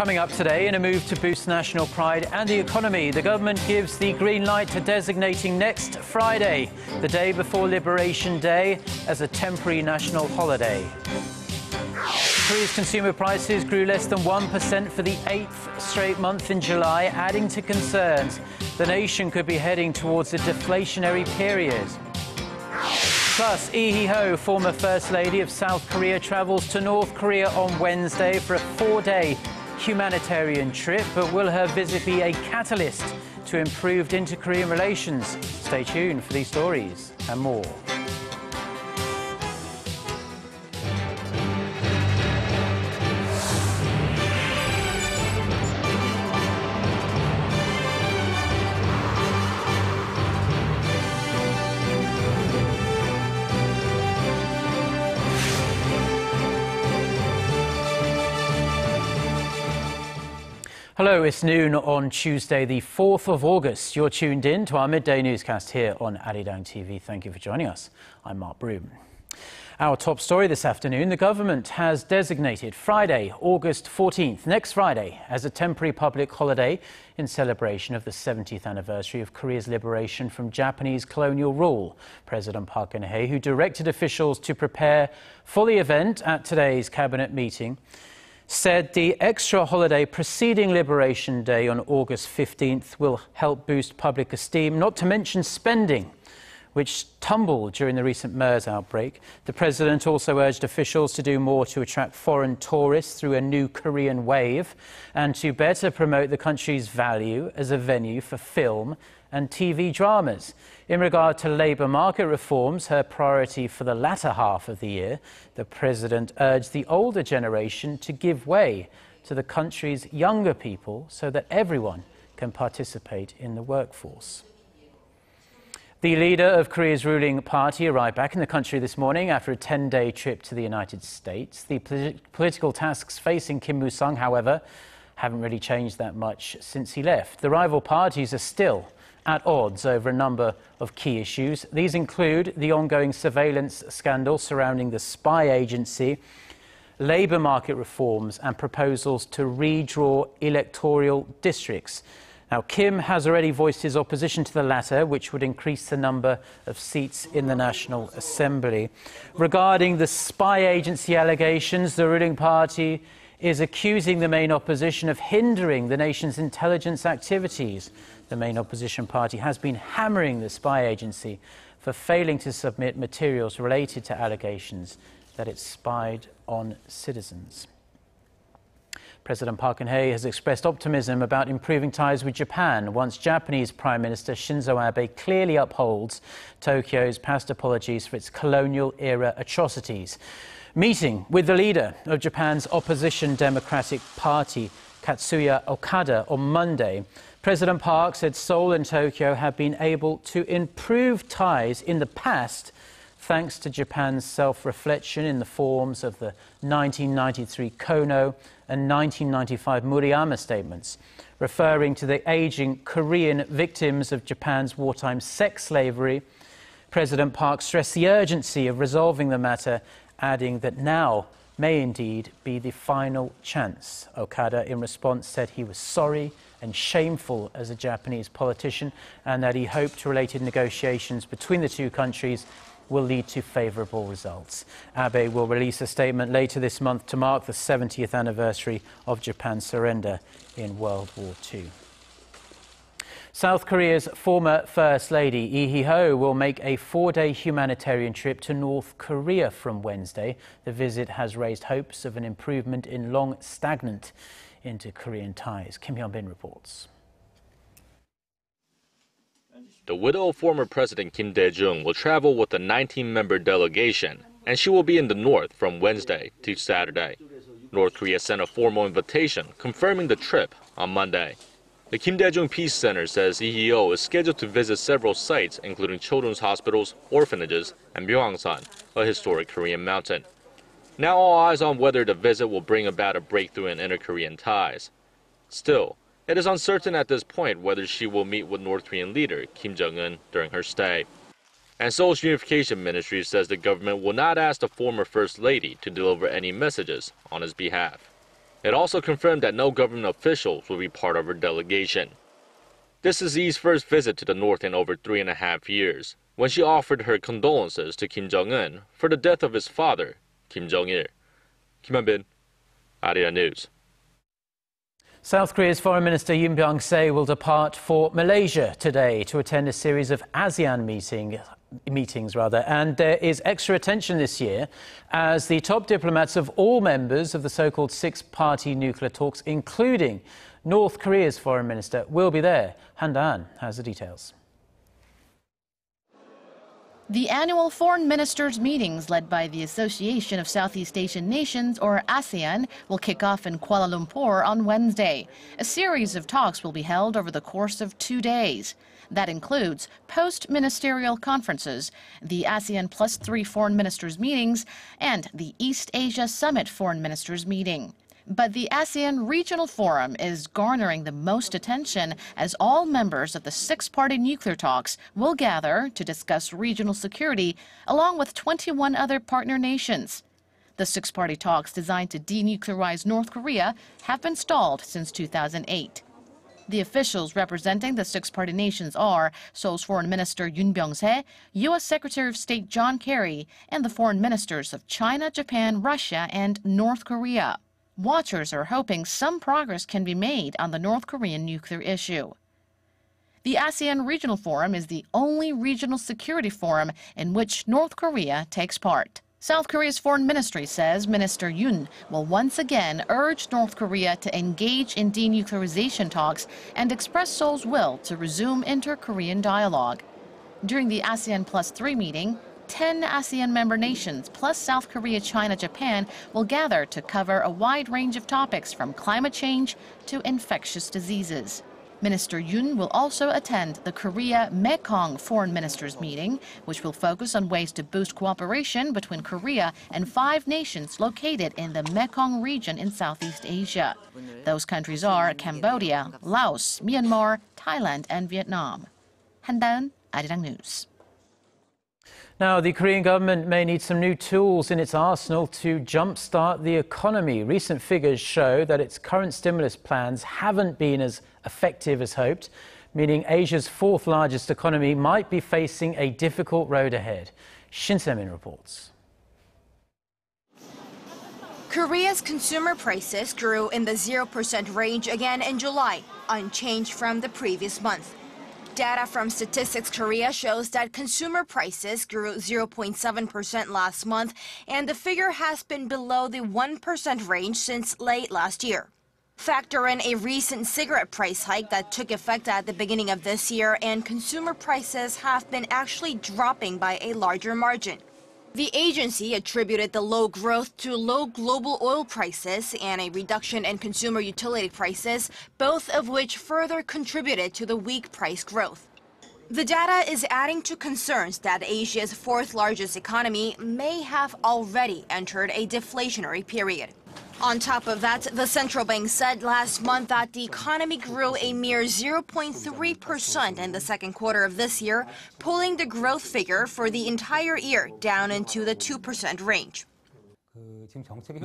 Coming up today, in a move to boost national pride and the economy, the government gives the green light to designating next Friday, the day before Liberation Day, as a temporary national holiday. Korea's consumer prices grew less than 1% for the 8th straight month in July, adding to concerns the nation could be heading towards a deflationary period. Plus, Hee-ho, former First Lady of South Korea, travels to North Korea on Wednesday for a 4-day humanitarian trip, but will her visit be a catalyst to improved inter-Korean relations? Stay tuned for these stories and more. Hello, it's noon on Tuesday, the 4th of August. You're tuned in to our midday newscast here on Arirang TV. Thank you for joining us. I'm Mark Broome. Our top story this afternoon: the government has designated Friday, August 14th, next Friday, as a temporary public holiday in celebration of the 70th anniversary of Korea's liberation from Japanese colonial rule. President Park Geun-hye, who directed officials to prepare for the event at today's cabinet meeting, said the extra holiday preceding Liberation Day on August 15th will help boost public esteem, not to mention spending, which tumbled during the recent MERS outbreak. The president also urged officials to do more to attract foreign tourists through a new Korean wave and to better promote the country's value as a venue for film and TV dramas. In regard to labour market reforms, her priority for the latter half of the year, the president urged the older generation to give way to the country's younger people so that everyone can participate in the workforce. The leader of Korea's ruling party arrived back in the country this morning after a 10-day trip to the United States. The political tasks facing Kim Moo-sung, however, haven't really changed that much since he left. The rival parties are still at odds over a number of key issues. These include the ongoing surveillance scandal surrounding the spy agency, labour market reforms and proposals to redraw electoral districts. Now, Kim has already voiced his opposition to the latter, which would increase the number of seats in the National Assembly. Regarding the spy agency allegations, the ruling party is accusing the main opposition of hindering the nation's intelligence activities. The main opposition party has been hammering the spy agency for failing to submit materials related to allegations that it spied on citizens. President Park Geun-hye has expressed optimism about improving ties with Japan once Japanese Prime Minister Shinzo Abe clearly upholds Tokyo's past apologies for its colonial-era atrocities. Meeting with the leader of Japan's opposition Democratic Party, Katsuya Okada, on Monday, President Park said Seoul and Tokyo have been able to improve ties in the past thanks to Japan's self-reflection in the forms of the 1993 Kono and 1995 Murayama statements, referring to the aging Korean victims of Japan's wartime sex slavery. President Park stressed the urgency of resolving the matter, adding that now may indeed be the final chance. Okada, in response, said he was sorry and shameful as a Japanese politician and that he hoped related negotiations between the two countries will lead to favourable results. Abe will release a statement later this month to mark the 70th anniversary of Japan's surrender in World War II. South Korea's former First Lady, Hee-ho, will make a 4-day humanitarian trip to North Korea from Wednesday. The visit has raised hopes of an improvement in long stagnant inter-Korean ties. Kim Hyun-bin reports. The widow of former President Kim Dae-jung will travel with a 19-member delegation, and she will be in the north from Wednesday to Saturday. North Korea sent a formal invitation confirming the trip on Monday. The Kim Dae-jung Peace Center says Hee-ho is scheduled to visit several sites, including children's hospitals, orphanages, and Myeongsan, a historic Korean mountain. Now all eyes on whether the visit will bring about a breakthrough in inter-Korean ties. Still, it is uncertain at this point whether she will meet with North Korean leader Kim Jong-un during her stay. And Seoul's Unification Ministry says the government will not ask the former First Lady to deliver any messages on his behalf. It also confirmed that no government officials will be part of her delegation. This is Lee's first visit to the North in over 3.5 years, when she offered her condolences to Kim Jong-un for the death of his father, Kim Jong-il. Kim Han-bin, Arirang News. South Korea's Foreign Minister Yoon Byung-se will depart for Malaysia today to attend a series of ASEAN meetings, and there is extra attention this year as the top diplomats of all members of the so-called six-party nuclear talks, including North Korea's foreign minister, will be there. Han Dan has the details. The annual foreign ministers' meetings led by the Association of Southeast Asian Nations, or ASEAN, will kick off in Kuala Lumpur on Wednesday. A series of talks will be held over the course of 2 days. That includes post-ministerial conferences, the ASEAN +3 foreign ministers' meetings, and the East Asia Summit foreign ministers' meeting. But the ASEAN Regional Forum is garnering the most attention as all members of the six-party nuclear talks will gather to discuss regional security along with 21 other partner nations. The six-party talks designed to denuclearize North Korea have been stalled since 2008. The officials representing the six-party nations are Seoul's Foreign Minister Yoon Byung-se, U.S. Secretary of State John Kerry, and the foreign ministers of China, Japan, Russia, and North Korea. Watchers are hoping some progress can be made on the North Korean nuclear issue. The ASEAN Regional Forum is the only regional security forum in which North Korea takes part. South Korea's foreign ministry says Minister Yoon will once again urge North Korea to engage in denuclearization talks and express Seoul's will to resume inter-Korean dialogue. During the ASEAN +3 meeting, 10 ASEAN member nations plus South Korea, China, Japan will gather to cover a wide range of topics from climate change to infectious diseases. Minister Yoon will also attend the Korea-Mekong Foreign Ministers meeting, which will focus on ways to boost cooperation between Korea and 5 nations located in the Mekong region in Southeast Asia. Those countries are Cambodia, Laos, Myanmar, Thailand, and Vietnam. Han Dan, Arirang News. Now, the Korean government may need some new tools in its arsenal to jumpstart the economy. Recent figures show that its current stimulus plans haven't been as effective as hoped, meaning Asia's 4th largest economy might be facing a difficult road ahead. Shin Se-min reports. Korea's consumer prices grew in the 0% range again in July, unchanged from the previous month. Data from Statistics Korea shows that consumer prices grew 0.7% last month, and the figure has been below the 1% range since late last year. Factor in a recent cigarette price hike that took effect at the beginning of this year, and consumer prices have been actually dropping by a larger margin. The agency attributed the low growth to low global oil prices and a reduction in consumer utility prices, both of which further contributed to the weak price growth. The data is adding to concerns that Asia's 4th largest economy may have already entered a deflationary period. On top of that, the central bank said last month that the economy grew a mere 0.3% in the second quarter of this year, pulling the growth figure for the entire year down into the 2% range.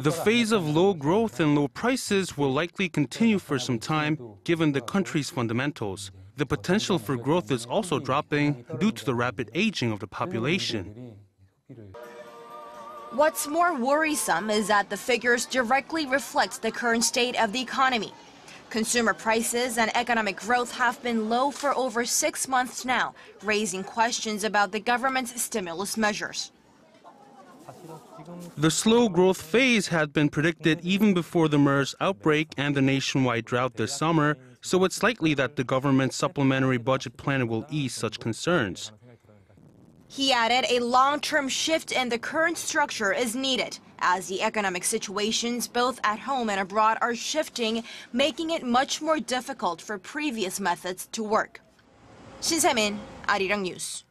The phase of low growth and low prices will likely continue for some time, given the country's fundamentals. The potential for growth is also dropping due to the rapid aging of the population. What's more worrisome is that the figures directly reflect the current state of the economy. Consumer prices and economic growth have been low for over 6 months now, raising questions about the government's stimulus measures. The slow growth phase had been predicted even before the MERS outbreak and the nationwide drought this summer, so it's likely that the government's supplementary budget plan will ease such concerns. He added a long-term shift in the current structure is needed, as the economic situations both at home and abroad are shifting, making it much more difficult for previous methods to work. Shin Se-min, Arirang News.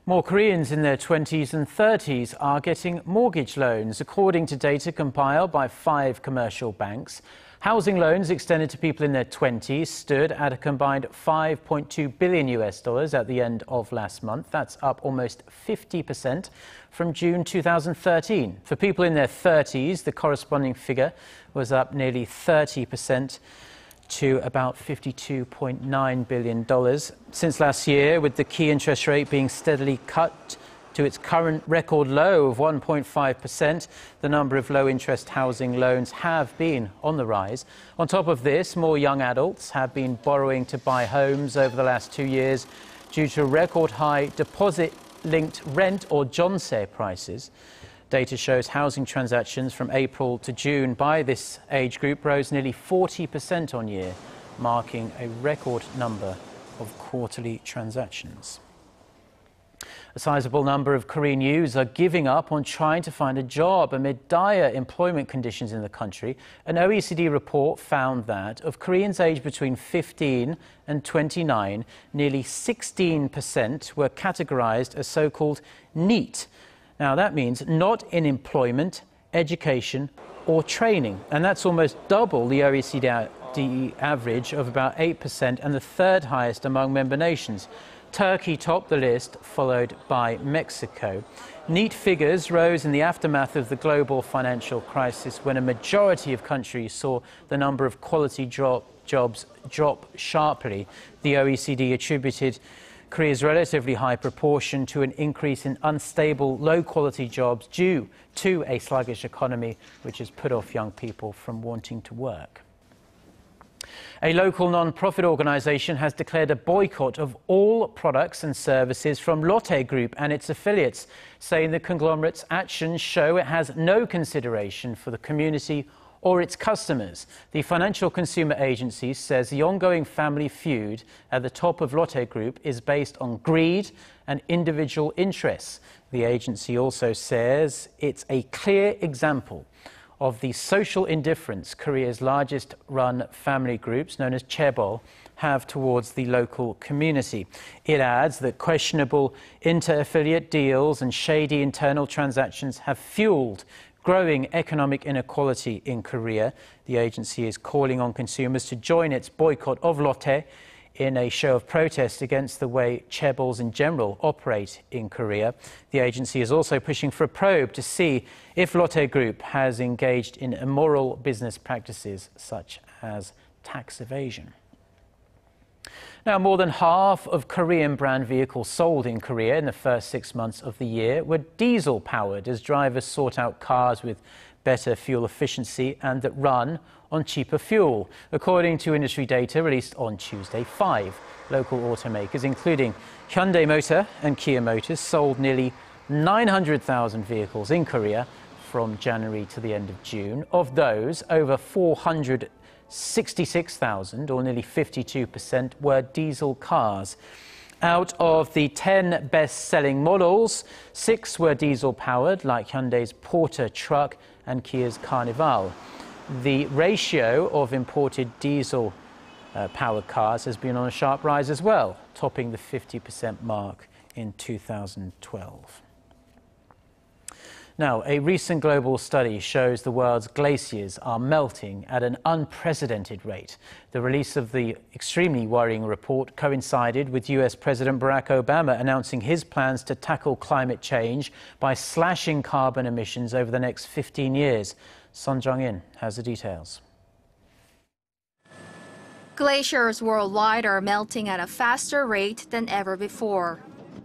More Koreans in their 20s and 30s are getting mortgage loans, according to data compiled by 5 commercial banks. Housing loans extended to people in their 20s stood at a combined $5.2 billion at the end of last month. That's up almost 50% from June 2013. For people in their 30s, the corresponding figure was up nearly 30% to about $52.9 billion. Since last year, with the key interest rate being steadily cut to its current record low of 1.5%, the number of low-interest housing loans have been on the rise. On top of this, more young adults have been borrowing to buy homes over the last 2 years due to record-high deposit-linked rent or Jonse prices. Data shows housing transactions from April to June by this age group rose nearly 40% on year, marking a record number of quarterly transactions. A sizable number of Korean youths are giving up on trying to find a job amid dire employment conditions in the country. An OECD report found that of Koreans aged between 15 and 29, nearly 16% were categorized as so-called NEET. Now, that means not in employment, education or training. And that's almost double the OECD average of about 8% and the third highest among member nations. Turkey topped the list, followed by Mexico. NEET figures rose in the aftermath of the global financial crisis, when a majority of countries saw the number of quality jobs drop sharply. The OECD attributed Korea's relatively high proportion to an increase in unstable, low-quality jobs due to a sluggish economy, which has put off young people from wanting to work. A local non-profit organisation has declared a boycott of all products and services from Lotte Group and its affiliates, saying the conglomerate's actions show it has no consideration for the community or its customers. The Financial Consumer Agency says the ongoing family feud at the top of Lotte Group is based on greed and individual interests. The agency also says it's a clear example of the social indifference Korea's largest run family groups, known as chaebol, have towards the local community. It adds that questionable inter-affiliate deals and shady internal transactions have fueled growing economic inequality in Korea. The agency is calling on consumers to join its boycott of Lotte in a show of protest against the way chaebols in general operate in Korea. The agency is also pushing for a probe to see if Lotte Group has engaged in immoral business practices such as tax evasion. Now, more than half of Korean brand vehicles sold in Korea in the first 6 months of the year were diesel-powered, as drivers sought out cars with better fuel efficiency and that run on cheaper fuel. According to industry data released on Tuesday, 5 local automakers, including Hyundai Motor and Kia Motors, sold nearly 900,000 vehicles in Korea from January to the end of June. Of those, over 466,000, or nearly 52%, were diesel cars. Out of the 10 best-selling models, 6 were diesel-powered, like Hyundai's Porter truck and Kia's Carnival. The ratio of imported diesel-powered cars has been on a sharp rise as well, topping the 50% mark in 2012. Now, a recent global study shows the world's glaciers are melting at an unprecedented rate. The release of the extremely worrying report coincided with US President Barack Obama announcing his plans to tackle climate change by slashing carbon emissions over the next 15 years. Son Jung-in has the details. Glaciers worldwide are melting at a faster rate than ever before.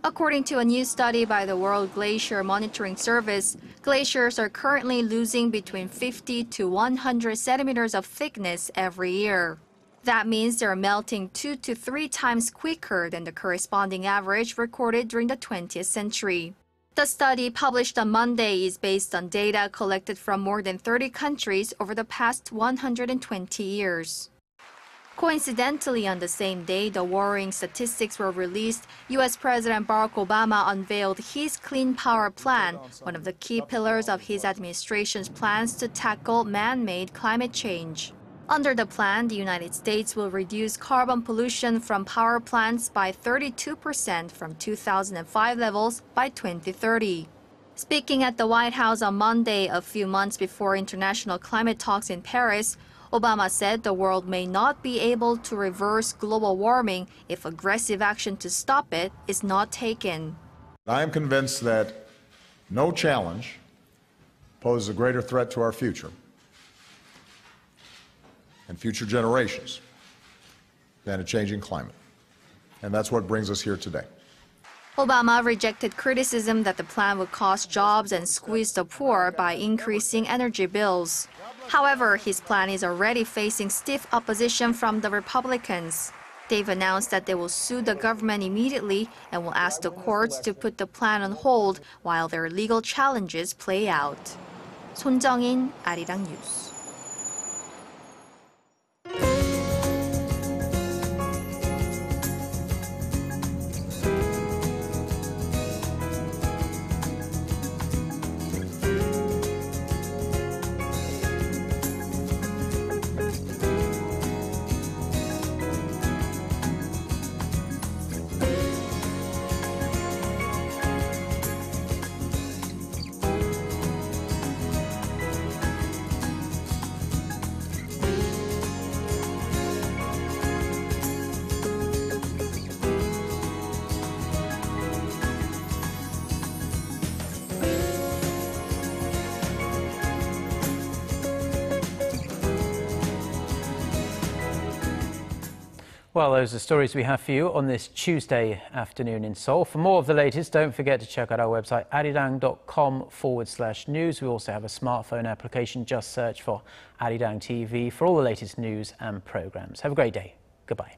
According to a new study by the World Glacier Monitoring Service, glaciers are currently losing between 50 to 100 centimeters of thickness every year. That means they're melting 2 to 3 times quicker than the corresponding average recorded during the 20th century. The study, published on Monday, is based on data collected from more than 30 countries over the past 120 years. Coincidentally, on the same day the worrying statistics were released, U.S. President Barack Obama unveiled his Clean Power Plan, one of the key pillars of his administration's plans to tackle man-made climate change. Under the plan, the United States will reduce carbon pollution from power plants by 32% from 2005 levels by 2030. Speaking at the White House on Monday, a few months before international climate talks in Paris, Obama said the world may not be able to reverse global warming if aggressive action to stop it is not taken. I am convinced that no challenge poses a greater threat to our future and future generations than a changing climate. And that's what brings us here today. Obama rejected criticism that the plan would cost jobs and squeeze the poor by increasing energy bills. However, his plan is already facing stiff opposition from the Republicans. They've announced that they will sue the government immediately and will ask the courts to put the plan on hold while their legal challenges play out. 손정인, 아리랑 뉴스. Well, those are stories we have for you on this Tuesday afternoon in Seoul. For more of the latest, don't forget to check out our website, arirang.com/news. We also have a smartphone application. Just search for Arirang TV for all the latest news and programs. Have a great day. Goodbye.